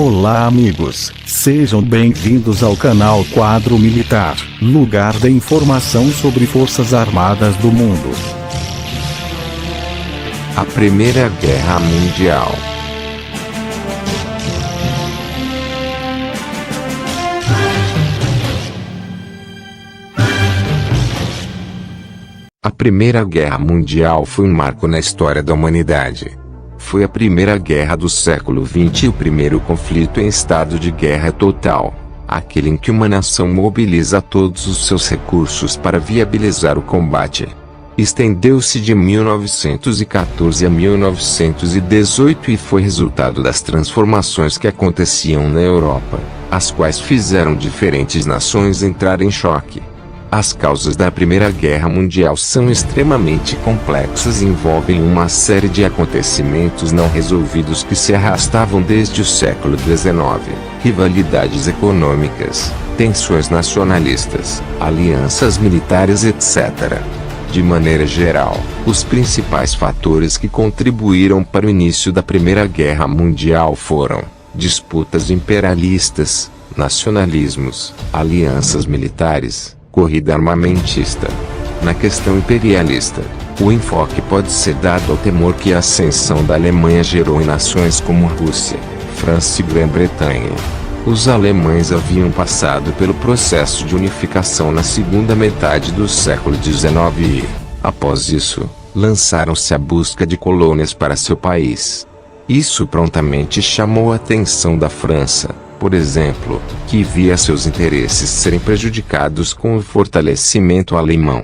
Olá amigos, sejam bem-vindos ao canal Quadro Militar, lugar de informação sobre Forças Armadas do mundo. A Primeira Guerra Mundial. A Primeira Guerra Mundial foi um marco na história da humanidade. Foi a primeira guerra do século XX e o primeiro conflito em estado de guerra total, aquele em que uma nação mobiliza todos os seus recursos para viabilizar o combate. Estendeu-se de 1914 a 1918 e foi resultado das transformações que aconteciam na Europa, as quais fizeram diferentes nações entrar em choque. As causas da Primeira Guerra Mundial são extremamente complexas e envolvem uma série de acontecimentos não resolvidos que se arrastavam desde o século XIX, rivalidades econômicas, tensões nacionalistas, alianças militares etc. De maneira geral, os principais fatores que contribuíram para o início da Primeira Guerra Mundial foram disputas imperialistas, nacionalismos, alianças militares, corrida armamentista. Na questão imperialista, o enfoque pode ser dado ao temor que a ascensão da Alemanha gerou em nações como Rússia, França e Grã-Bretanha. Os alemães haviam passado pelo processo de unificação na segunda metade do século XIX e, após isso, lançaram-se à busca de colônias para seu país. Isso prontamente chamou a atenção da França, por exemplo, que via seus interesses serem prejudicados com o fortalecimento alemão.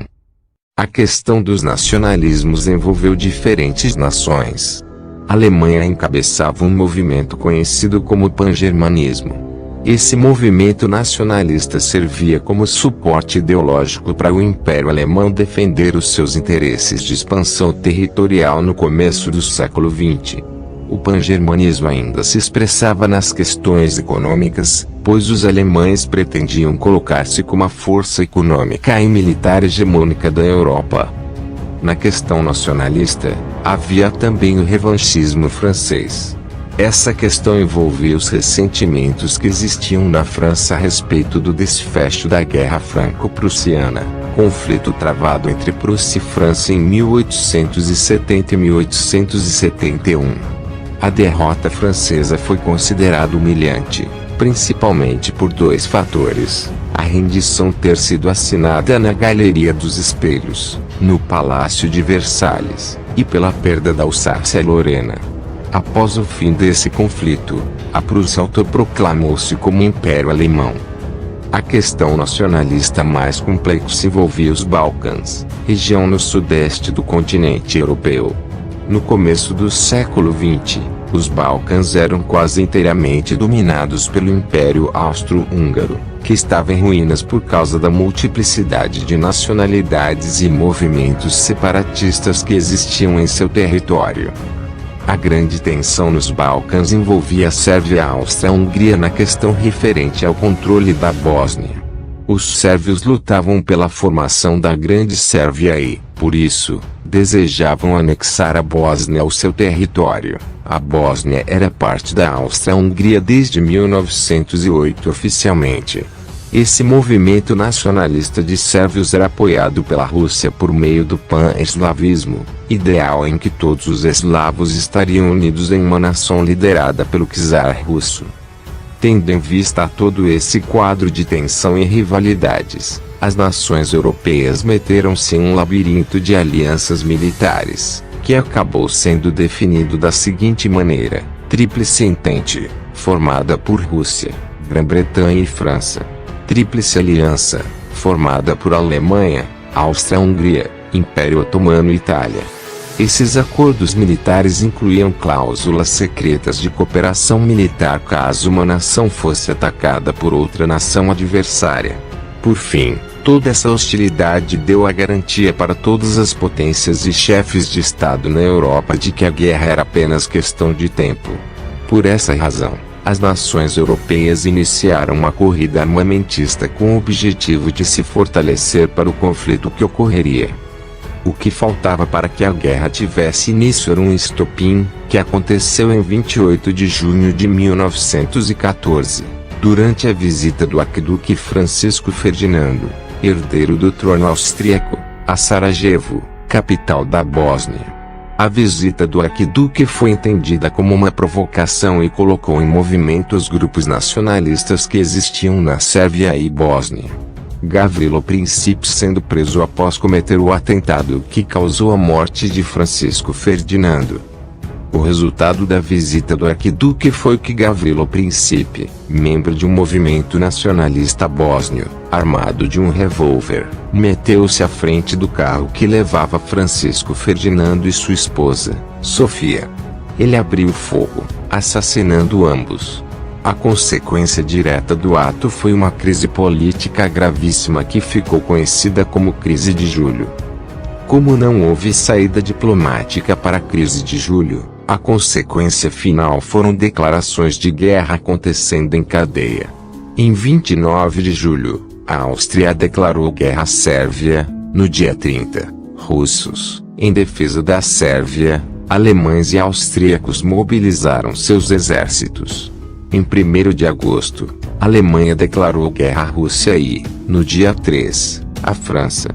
A questão dos nacionalismos envolveu diferentes nações. A Alemanha encabeçava um movimento conhecido como pangermanismo. Esse movimento nacionalista servia como suporte ideológico para o Império Alemão defender os seus interesses de expansão territorial no começo do século XX. O pangermanismo ainda se expressava nas questões econômicas, pois os alemães pretendiam colocar-se como a força econômica e militar hegemônica da Europa. Na questão nacionalista, havia também o revanchismo francês. Essa questão envolvia os ressentimentos que existiam na França a respeito do desfecho da Guerra Franco-Prussiana, conflito travado entre Prússia e França em 1870 e 1871. A derrota francesa foi considerada humilhante, principalmente por dois fatores: a rendição ter sido assinada na Galeria dos Espelhos, no Palácio de Versalhes, e pela perda da Alsácia-Lorena. Após o fim desse conflito, a Prússia autoproclamou-se como Império Alemão. A questão nacionalista mais complexa envolvia os Balcãs, região no sudeste do continente europeu. No começo do século XX, os Balcãs eram quase inteiramente dominados pelo Império Austro-Húngaro, que estava em ruínas por causa da multiplicidade de nacionalidades e movimentos separatistas que existiam em seu território. A grande tensão nos Balcãs envolvia a Sérvia e a Áustria-Hungria na questão referente ao controle da Bósnia. Os sérvios lutavam pela formação da Grande Sérvia e, por isso, desejavam anexar a Bósnia ao seu território. A Bósnia era parte da Áustria-Hungria desde 1908 oficialmente. Esse movimento nacionalista de sérvios era apoiado pela Rússia por meio do pan-eslavismo, ideal em que todos os eslavos estariam unidos em uma nação liderada pelo czar russo. Tendo em vista todo esse quadro de tensão e rivalidades, as nações europeias meteram-se em um labirinto de alianças militares, que acabou sendo definido da seguinte maneira: Tríplice Entente, formada por Rússia, Grã-Bretanha e França. Tríplice Aliança, formada por Alemanha, Áustria-Hungria, Império Otomano e Itália. Esses acordos militares incluíam cláusulas secretas de cooperação militar caso uma nação fosse atacada por outra nação adversária. Por fim, toda essa hostilidade deu a garantia para todas as potências e chefes de Estado na Europa de que a guerra era apenas questão de tempo. Por essa razão, as nações europeias iniciaram uma corrida armamentista com o objetivo de se fortalecer para o conflito que ocorreria. O que faltava para que a guerra tivesse início era um estopim, que aconteceu em 28 de junho de 1914, durante a visita do arquiduque Francisco Ferdinando, herdeiro do trono austríaco, a Sarajevo, capital da Bósnia. A visita do arquiduque foi entendida como uma provocação e colocou em movimento os grupos nacionalistas que existiam na Sérvia e Bósnia. Gavrilo Princip sendo preso após cometer o atentado que causou a morte de Francisco Ferdinando. O resultado da visita do arquiduque foi que Gavrilo Princip, membro de um movimento nacionalista bósnio, armado de um revólver, meteu-se à frente do carro que levava Francisco Ferdinando e sua esposa, Sofia. Ele abriu fogo, assassinando ambos. A consequência direta do ato foi uma crise política gravíssima que ficou conhecida como Crise de Julho. Como não houve saída diplomática para a Crise de Julho, a consequência final foram declarações de guerra acontecendo em cadeia. Em 29 de julho, a Áustria declarou guerra à Sérvia. No dia 30, russos, em defesa da Sérvia, alemães e austríacos mobilizaram seus exércitos. Em 1º de agosto, a Alemanha declarou guerra à Rússia e, no dia 3, a França.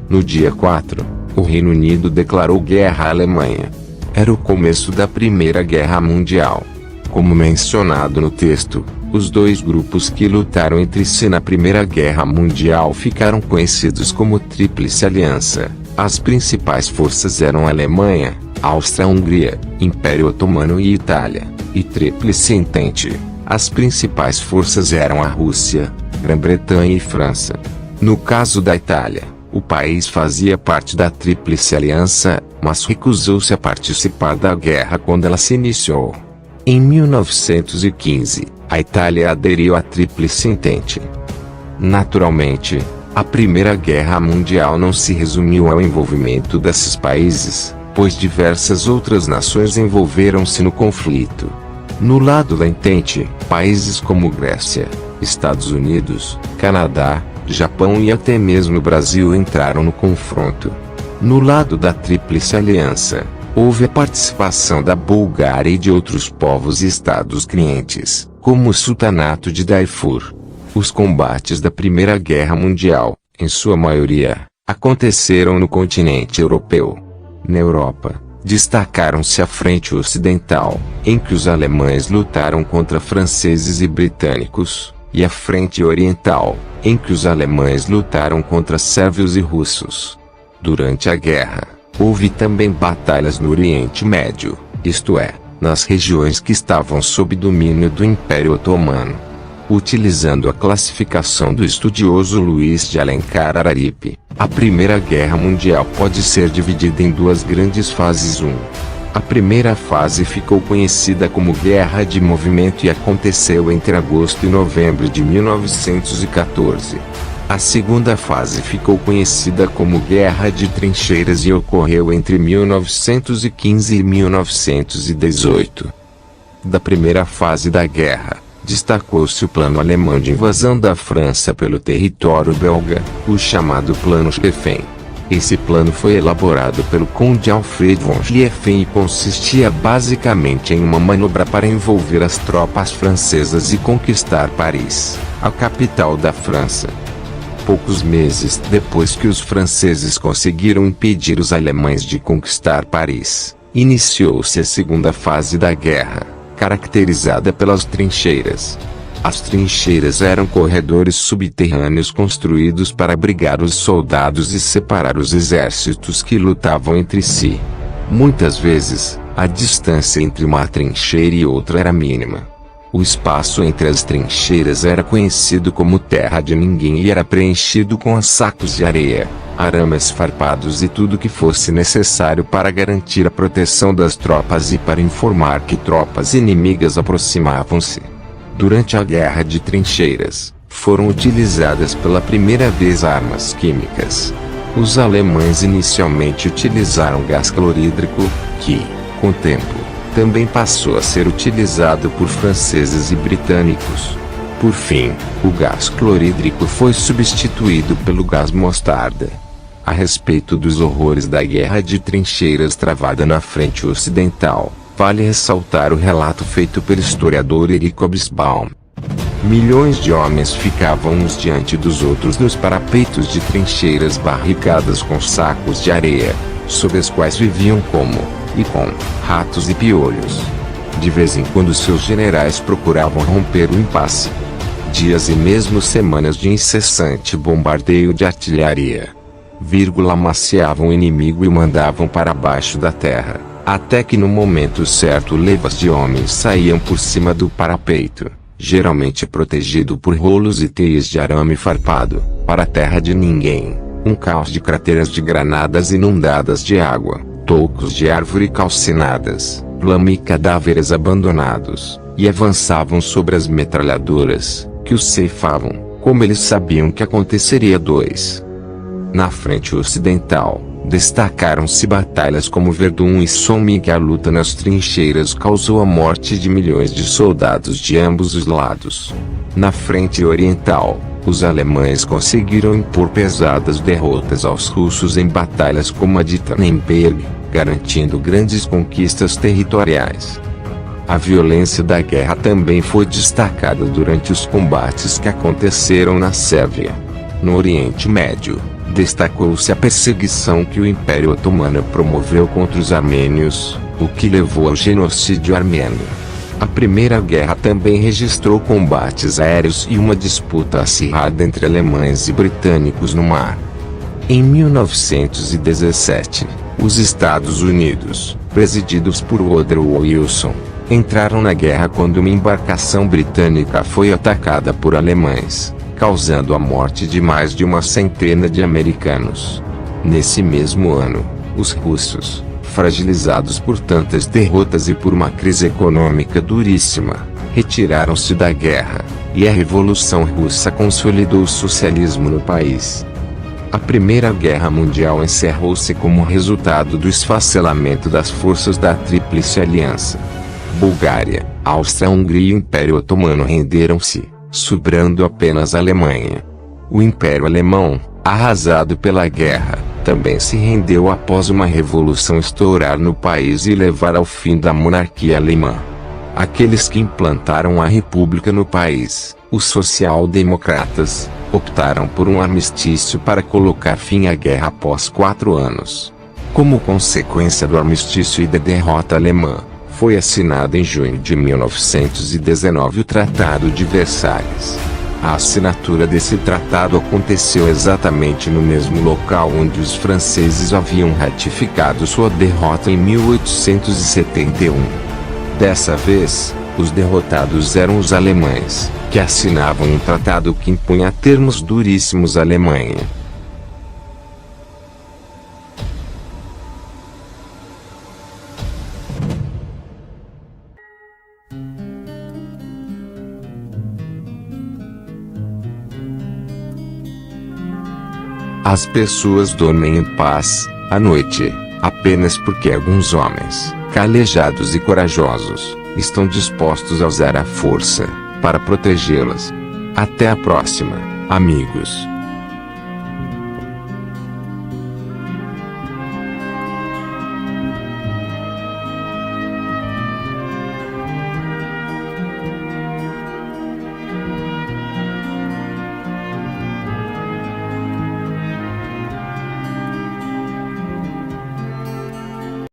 No dia 4, o Reino Unido declarou guerra à Alemanha. Era o começo da Primeira Guerra Mundial. Como mencionado no texto, os dois grupos que lutaram entre si na Primeira Guerra Mundial ficaram conhecidos como Tríplice Aliança. As principais forças eram a Alemanha, Áustria-Hungria, Império Otomano e Itália. E Tríplice Entente. As principais forças eram a Rússia, Grã-Bretanha e França. No caso da Itália, o país fazia parte da Tríplice Aliança, mas recusou-se a participar da guerra quando ela se iniciou. Em 1915, a Itália aderiu à Tríplice Entente. Naturalmente, a Primeira Guerra Mundial não se resumiu ao envolvimento desses países, pois diversas outras nações envolveram-se no conflito. No lado da Entente, países como Grécia, Estados Unidos, Canadá, Japão e até mesmo o Brasil entraram no confronto. No lado da Tríplice Aliança, houve a participação da Bulgária e de outros povos e estados clientes, como o Sultanato de Darfur. Os combates da Primeira Guerra Mundial, em sua maioria, aconteceram no continente europeu. Na Europa, destacaram-se a Frente Ocidental, em que os alemães lutaram contra franceses e britânicos, e a Frente Oriental, em que os alemães lutaram contra sérvios e russos. Durante a guerra, houve também batalhas no Oriente Médio, isto é, nas regiões que estavam sob domínio do Império Otomano. Utilizando a classificação do estudioso Luís de Alencar Araripe, a Primeira Guerra Mundial pode ser dividida em duas grandes fases. A primeira fase ficou conhecida como Guerra de Movimento e aconteceu entre agosto e novembro de 1914. A segunda fase ficou conhecida como Guerra de Trincheiras e ocorreu entre 1915 e 1918. Da primeira fase da guerra, destacou-se o plano alemão de invasão da França pelo território belga, o chamado Plano Schlieffen. Esse plano foi elaborado pelo conde Alfred von Schlieffen e consistia basicamente em uma manobra para envolver as tropas francesas e conquistar Paris, a capital da França. Poucos meses depois que os franceses conseguiram impedir os alemães de conquistar Paris, iniciou-se a segunda fase da guerra, caracterizada pelas trincheiras. As trincheiras eram corredores subterrâneos construídos para abrigar os soldados e separar os exércitos que lutavam entre si. Muitas vezes, a distância entre uma trincheira e outra era mínima. O espaço entre as trincheiras era conhecido como terra de ninguém e era preenchido com sacos de areia, arames farpados e tudo que fosse necessário para garantir a proteção das tropas e para informar que tropas inimigas aproximavam-se. Durante a Guerra de Trincheiras, foram utilizadas pela primeira vez armas químicas. Os alemães inicialmente utilizaram gás clorídrico, que, com o tempo, também passou a ser utilizado por franceses e britânicos. Por fim, o gás clorídrico foi substituído pelo gás mostarda. A respeito dos horrores da guerra de trincheiras travada na frente ocidental, vale ressaltar o relato feito pelo historiador Eric Hobsbawm. Milhões de homens ficavam uns diante dos outros nos parapeitos de trincheiras barricadas com sacos de areia, sob as quais viviam com ratos e piolhos. De vez em quando seus generais procuravam romper o impasse. Dias e mesmo semanas de incessante bombardeio de artilharia. Amaciavam o inimigo e o mandavam para baixo da terra, até que no momento certo levas de homens saíam por cima do parapeito, geralmente protegido por rolos e teias de arame farpado, para a terra de ninguém, um caos de crateras de granadas inundadas de água, tocos de árvore calcinadas, lama e cadáveres abandonados, e avançavam sobre as metralhadoras, que os ceifavam, como eles sabiam que aconteceria. Na frente ocidental, destacaram-se batalhas como Verdun e Somme, em que a luta nas trincheiras causou a morte de milhões de soldados de ambos os lados. Na frente oriental, os alemães conseguiram impor pesadas derrotas aos russos em batalhas como a de Tannenberg, garantindo grandes conquistas territoriais. A violência da guerra também foi destacada durante os combates que aconteceram na Sérvia. No Oriente Médio, destacou-se a perseguição que o Império Otomano promoveu contra os armênios, o que levou ao genocídio armênio. A Primeira Guerra também registrou combates aéreos e uma disputa acirrada entre alemães e britânicos no mar. Em 1917, os Estados Unidos, presididos por Woodrow Wilson, entraram na guerra quando uma embarcação britânica foi atacada por alemães, causando a morte de mais de uma centena de americanos. Nesse mesmo ano, os russos, fragilizados por tantas derrotas e por uma crise econômica duríssima, retiraram-se da guerra, e a Revolução Russa consolidou o socialismo no país. A Primeira Guerra Mundial encerrou-se como resultado do esfacelamento das forças da Tríplice Aliança. Bulgária, Áustria-Hungria e o Império Otomano renderam-se, sobrando apenas a Alemanha. O Império Alemão, arrasado pela guerra, também se rendeu após uma revolução estourar no país e levar ao fim da monarquia alemã. Aqueles que implantaram a república no país, os social-democratas, optaram por um armistício para colocar fim à guerra após 4 anos. Como consequência do armistício e da derrota alemã, foi assinado em junho de 1919 o Tratado de Versalhes. A assinatura desse tratado aconteceu exatamente no mesmo local onde os franceses haviam ratificado sua derrota em 1871. Dessa vez, os derrotados eram os alemães, que assinavam um tratado que impunha termos duríssimos à Alemanha. As pessoas dormem em paz, à noite, apenas porque alguns homens, calejados e corajosos, estão dispostos a usar a força, para protegê-las. Até a próxima, amigos.